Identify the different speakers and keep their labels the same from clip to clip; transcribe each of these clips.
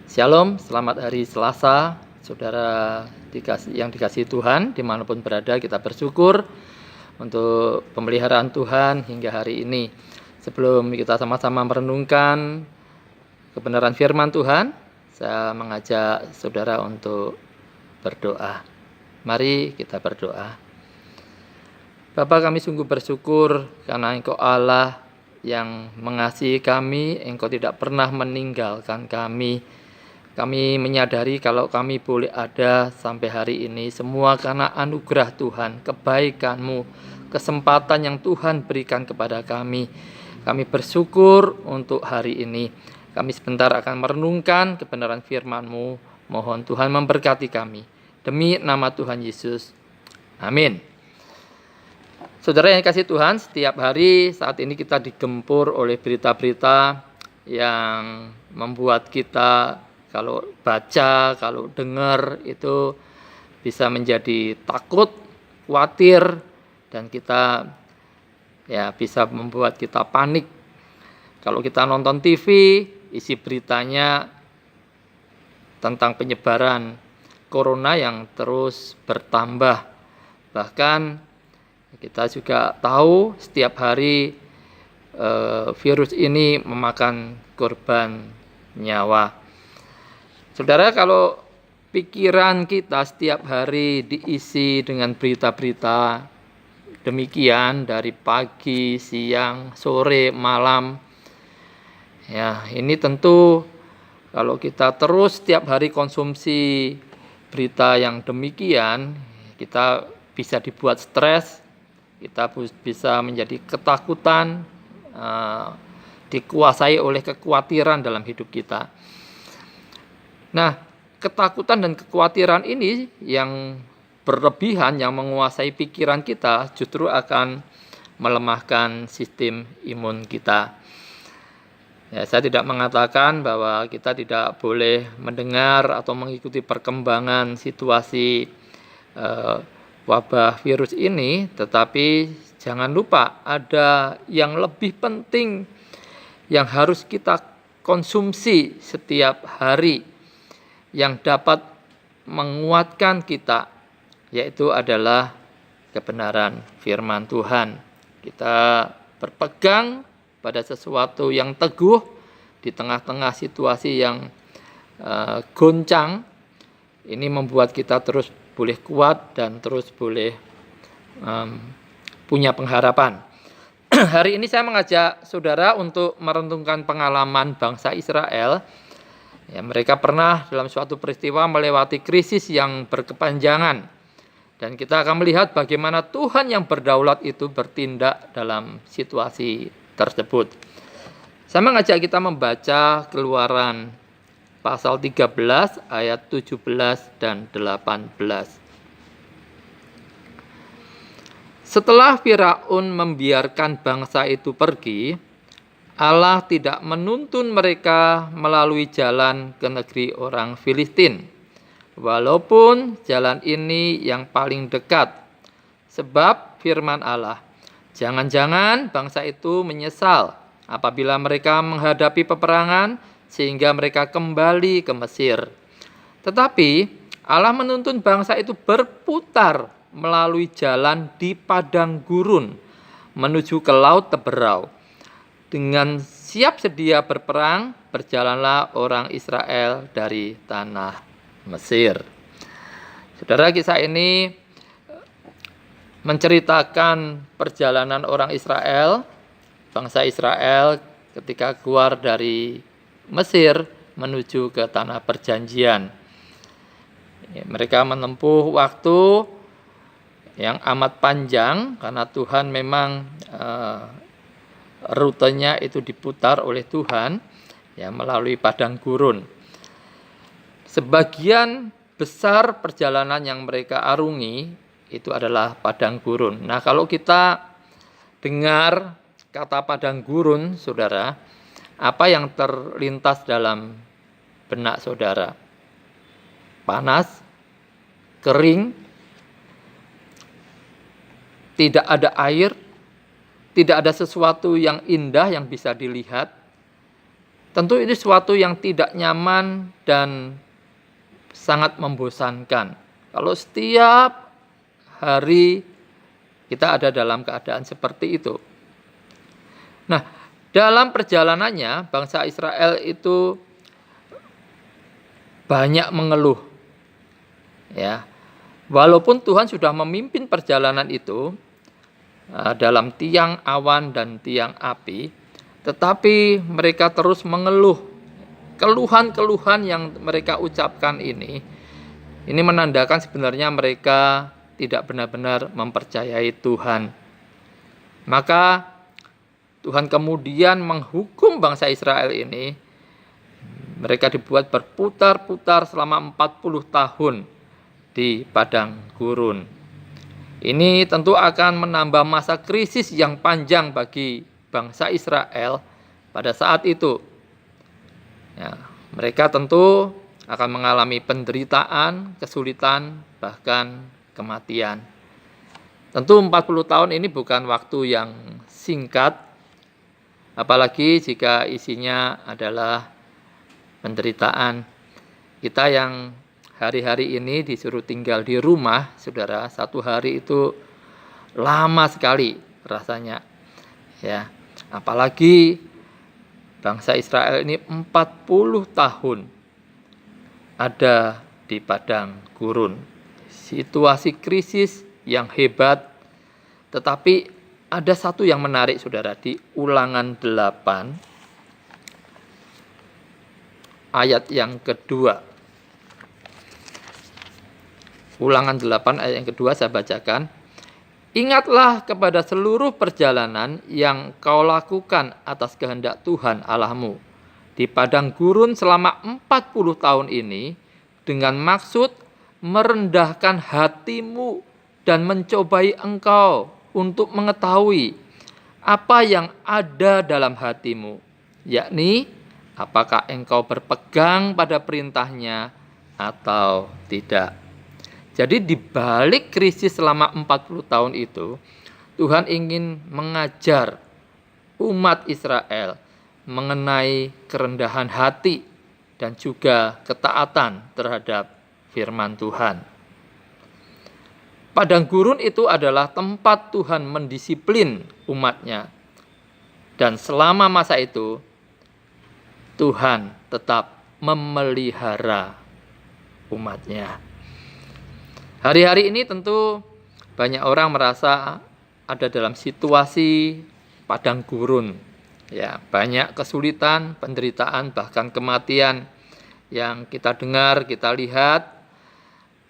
Speaker 1: Shalom, selamat hari Selasa, saudara yang dikasihi Tuhan, dimanapun berada kita bersyukur untuk pemeliharaan Tuhan hingga hari ini. Sebelum kita sama-sama merenungkan kebenaran firman Tuhan, saya mengajak saudara untuk berdoa. Mari kita berdoa. Bapa, kami sungguh bersyukur karena Engkau Allah yang mengasihi kami, Engkau tidak pernah meninggalkan kami. Kami menyadari kalau kami boleh ada sampai hari ini semua karena anugerah Tuhan, kebaikan-Mu, kesempatan yang Tuhan berikan kepada kami. Kami bersyukur untuk hari ini. Kami sebentar akan merenungkan kebenaran firman-Mu. Mohon Tuhan memberkati kami. Demi nama Tuhan Yesus. Amin. Saudara yang kasih Tuhan, setiap hari saat ini kita digempur oleh berita-berita yang membuat kita kalau baca, kalau dengar itu bisa menjadi takut, khawatir, dan kita bisa membuat kita panik. Kalau kita nonton TV, isi beritanya tentang penyebaran corona yang terus bertambah. Bahkan kita juga tahu setiap hari virus ini memakan korban nyawa. Saudara, kalau pikiran kita setiap hari diisi dengan berita-berita demikian dari pagi, siang, sore, malam, ya ini tentu kalau kita terus setiap hari konsumsi berita yang demikian, kita bisa dibuat stres, kita bisa menjadi ketakutan, dikuasai oleh kekhawatiran dalam hidup kita. Nah, ketakutan dan kekhawatiran ini yang berlebihan, yang menguasai pikiran kita justru akan melemahkan sistem imun kita. Ya, saya tidak mengatakan bahwa kita tidak boleh mendengar atau mengikuti perkembangan situasi wabah virus ini, tetapi jangan lupa ada yang lebih penting yang harus kita konsumsi setiap hari yang dapat menguatkan kita, yaitu adalah kebenaran firman Tuhan. Kita berpegang pada sesuatu yang teguh di tengah-tengah situasi yang goncang. Ini membuat kita terus boleh kuat dan terus boleh punya pengharapan. Hari ini saya mengajak saudara untuk merenungkan pengalaman bangsa Israel. Ya, mereka pernah dalam suatu peristiwa melewati krisis yang berkepanjangan. Dan kita akan melihat bagaimana Tuhan yang berdaulat itu bertindak dalam situasi tersebut. Saya mengajak kita membaca Keluaran pasal 13 ayat 17 dan 18. Setelah Firaun membiarkan bangsa itu pergi, Allah tidak menuntun mereka melalui jalan ke negeri orang Filistin, walaupun jalan ini yang paling dekat. Sebab firman Allah, jangan-jangan bangsa itu menyesal apabila mereka menghadapi peperangan sehingga mereka kembali ke Mesir. Tetapi Allah menuntun bangsa itu berputar melalui jalan di padang gurun menuju ke laut Teberau. Dengan siap sedia berperang, berjalanlah orang Israel dari tanah Mesir. Saudara, kisah ini menceritakan perjalanan orang Israel, bangsa Israel ketika keluar dari Mesir menuju ke tanah perjanjian. Mereka menempuh waktu yang amat panjang karena Tuhan memang rutenya itu diputar oleh Tuhan ya melalui padang gurun. Sebagian besar perjalanan yang mereka arungi itu adalah padang gurun. Nah, kalau kita dengar kata padang gurun, saudara, apa yang terlintas dalam benak saudara? Panas, kering, tidak ada air, tidak ada sesuatu yang indah yang bisa dilihat. Tentu ini suatu yang tidak nyaman dan sangat membosankan. Kalau setiap hari kita ada dalam keadaan seperti itu. Nah, dalam perjalanannya bangsa Israel itu banyak mengeluh. Ya. Walaupun Tuhan sudah memimpin perjalanan itu dalam tiang awan dan tiang api, tetapi mereka terus mengeluh. Keluhan-keluhan yang mereka ucapkan ini menandakan sebenarnya mereka tidak benar-benar mempercayai Tuhan. Maka Tuhan kemudian menghukum bangsa Israel ini. Mereka dibuat berputar-putar selama 40 tahun di padang gurun. Ini tentu akan menambah masa krisis yang panjang bagi bangsa Israel pada saat itu. Ya, mereka tentu akan mengalami penderitaan, kesulitan, bahkan kematian. Tentu 40 tahun ini bukan waktu yang singkat, apalagi jika isinya adalah penderitaan. Kita yang hari-hari ini disuruh tinggal di rumah, saudara, satu hari itu lama sekali rasanya. Ya, apalagi bangsa Israel ini 40 tahun ada di padang gurun. Situasi krisis yang hebat, tetapi ada satu yang menarik, saudara, di Ulangan 8 ayat yang kedua. Ulangan 8 ayat yang kedua saya bacakan. Ingatlah kepada seluruh perjalanan yang kau lakukan atas kehendak Tuhan Allahmu di padang gurun selama 40 tahun ini dengan maksud merendahkan hatimu dan mencobai engkau untuk mengetahui apa yang ada dalam hatimu, yakni apakah engkau berpegang pada perintahnya atau tidak. Jadi di balik krisis selama 40 tahun itu, Tuhan ingin mengajar umat Israel mengenai kerendahan hati dan juga ketaatan terhadap firman Tuhan. Padang gurun itu adalah tempat Tuhan mendisiplin umatnya. Dan selama masa itu, Tuhan tetap memelihara umatnya. Hari-hari ini tentu banyak orang merasa ada dalam situasi padang gurun. Ya, banyak kesulitan, penderitaan, bahkan kematian yang kita dengar, kita lihat.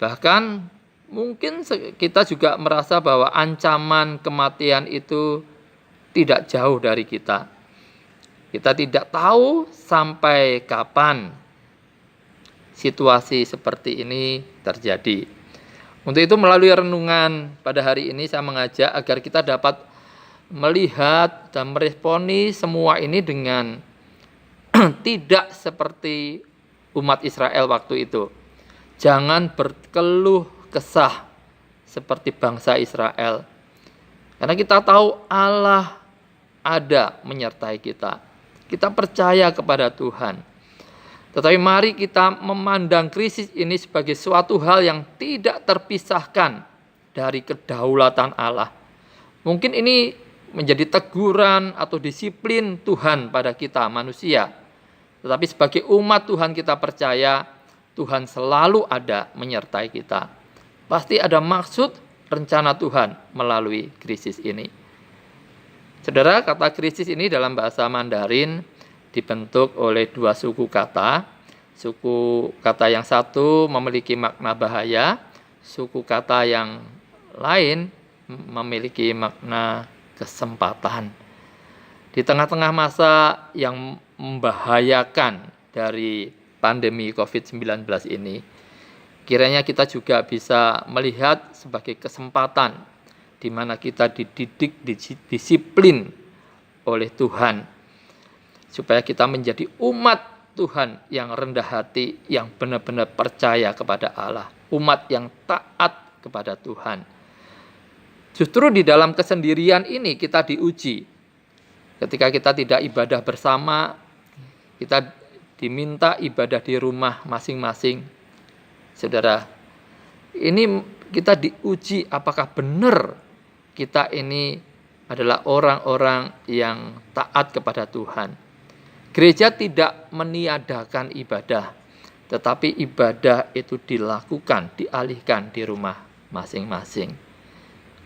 Speaker 1: Bahkan mungkin kita juga merasa bahwa ancaman kematian itu tidak jauh dari kita. Kita tidak tahu sampai kapan situasi seperti ini terjadi. Untuk itu melalui renungan pada hari ini saya mengajak agar kita dapat melihat dan meresponi semua ini dengan tidak seperti umat Israel waktu itu. Jangan berkeluh kesah seperti bangsa Israel. Karena kita tahu Allah ada menyertai kita. Kita percaya kepada Tuhan. Tetapi mari kita memandang krisis ini sebagai suatu hal yang tidak terpisahkan dari kedaulatan Allah. Mungkin ini menjadi teguran atau disiplin Tuhan pada kita manusia. Tetapi sebagai umat Tuhan kita percaya Tuhan selalu ada menyertai kita. Pasti ada maksud rencana Tuhan melalui krisis ini. Saudara, kata krisis ini dalam bahasa Mandarin dibentuk oleh dua suku kata. Suku kata yang satu memiliki makna bahaya, suku kata yang lain memiliki makna kesempatan. Di tengah-tengah masa yang membahayakan dari pandemi COVID-19 ini, kiranya kita juga bisa melihat sebagai kesempatan di mana kita dididik, disiplin oleh Tuhan, supaya kita menjadi umat Tuhan yang rendah hati, yang benar-benar percaya kepada Allah, umat yang taat kepada Tuhan. Justru di dalam kesendirian ini kita diuji. Ketika kita tidak ibadah bersama, kita diminta ibadah di rumah masing-masing. Saudara, ini kita diuji apakah benar kita ini adalah orang-orang yang taat kepada Tuhan. Gereja tidak meniadakan ibadah, tetapi ibadah itu dilakukan, dialihkan di rumah masing-masing.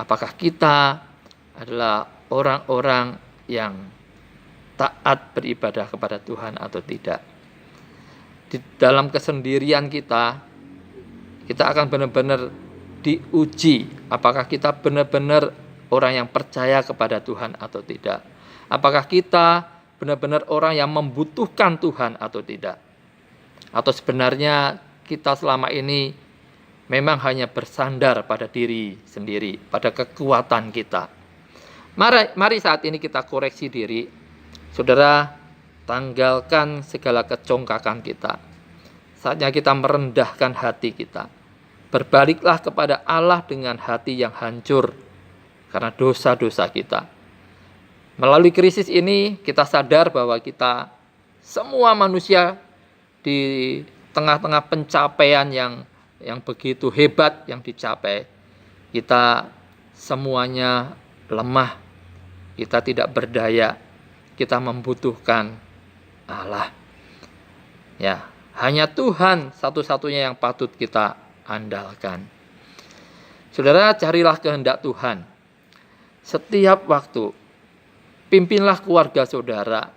Speaker 1: Apakah kita adalah orang-orang yang taat beribadah kepada Tuhan atau tidak? Di dalam kesendirian kita akan benar-benar diuji apakah kita benar-benar orang yang percaya kepada Tuhan atau tidak. Apakah kita benar-benar orang yang membutuhkan Tuhan atau tidak. Atau sebenarnya kita selama ini memang hanya bersandar pada diri sendiri, pada kekuatan kita. Mari saat ini kita koreksi diri. Saudara, tanggalkan segala kecongkakan kita. Saatnya kita merendahkan hati kita. Berbaliklah kepada Allah dengan hati yang hancur karena dosa-dosa kita. Melalui krisis ini kita sadar bahwa kita semua manusia di tengah-tengah pencapaian yang begitu hebat yang dicapai, kita semuanya lemah, kita tidak berdaya, kita membutuhkan Allah. Ya, hanya Tuhan satu-satunya yang patut kita andalkan. Saudara, carilah kehendak Tuhan. Setiap waktu, pimpinlah keluarga saudara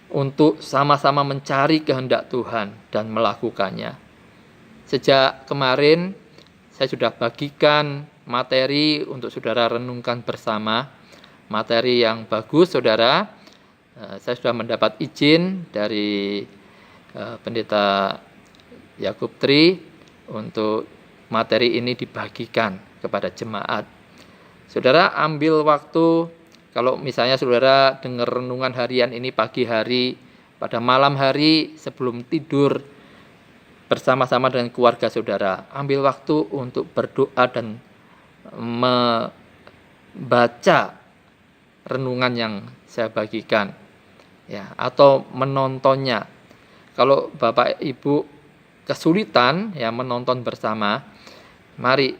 Speaker 1: untuk sama-sama mencari kehendak Tuhan dan melakukannya. Sejak kemarin, saya sudah bagikan materi untuk saudara renungkan bersama. Materi yang bagus, saudara. Saya sudah mendapat izin dari Pendeta Yakub Tri untuk materi ini dibagikan kepada jemaat. Saudara ambil waktu, kalau misalnya saudara dengar renungan harian ini pagi hari, pada malam hari sebelum tidur bersama-sama dengan keluarga saudara, ambil waktu untuk berdoa dan membaca renungan yang saya bagikan, ya, atau menontonnya. Kalau Bapak Ibu kesulitan ya menonton bersama, mari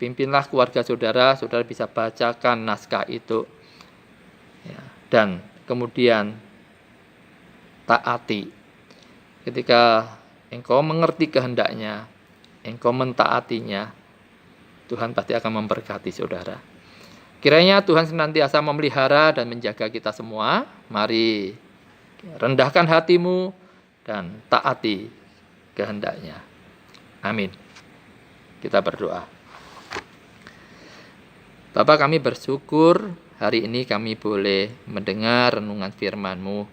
Speaker 1: pimpinlah keluarga saudara, saudara bisa bacakan naskah itu, ya, dan kemudian taati. Ketika engkau mengerti kehendaknya, engkau mentaatinya, Tuhan pasti akan memberkati saudara. Kiranya Tuhan senantiasa memelihara dan menjaga kita semua. Mari rendahkan hatimu dan taati kehendaknya. Amin. Kita berdoa. Bapa, kami bersyukur hari ini kami boleh mendengar renungan firman-Mu.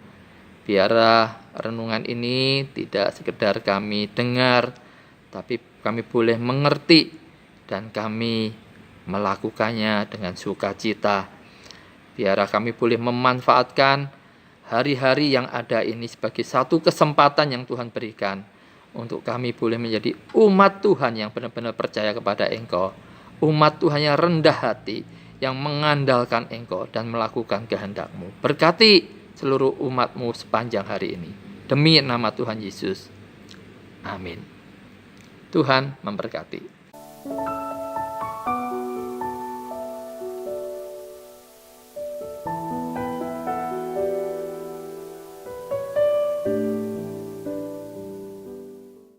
Speaker 1: Biarlah renungan ini tidak sekedar kami dengar, tapi kami boleh mengerti dan kami melakukannya dengan sukacita. Biarlah kami boleh memanfaatkan hari-hari yang ada ini sebagai satu kesempatan yang Tuhan berikan untuk kami boleh menjadi umat Tuhan yang benar-benar percaya kepada Engkau, umat Tuhan yang rendah hati, yang mengandalkan Engkau dan melakukan kehendak-Mu. Berkati seluruh umat-Mu sepanjang hari ini. Demi nama Tuhan Yesus. Amin. Tuhan memberkati.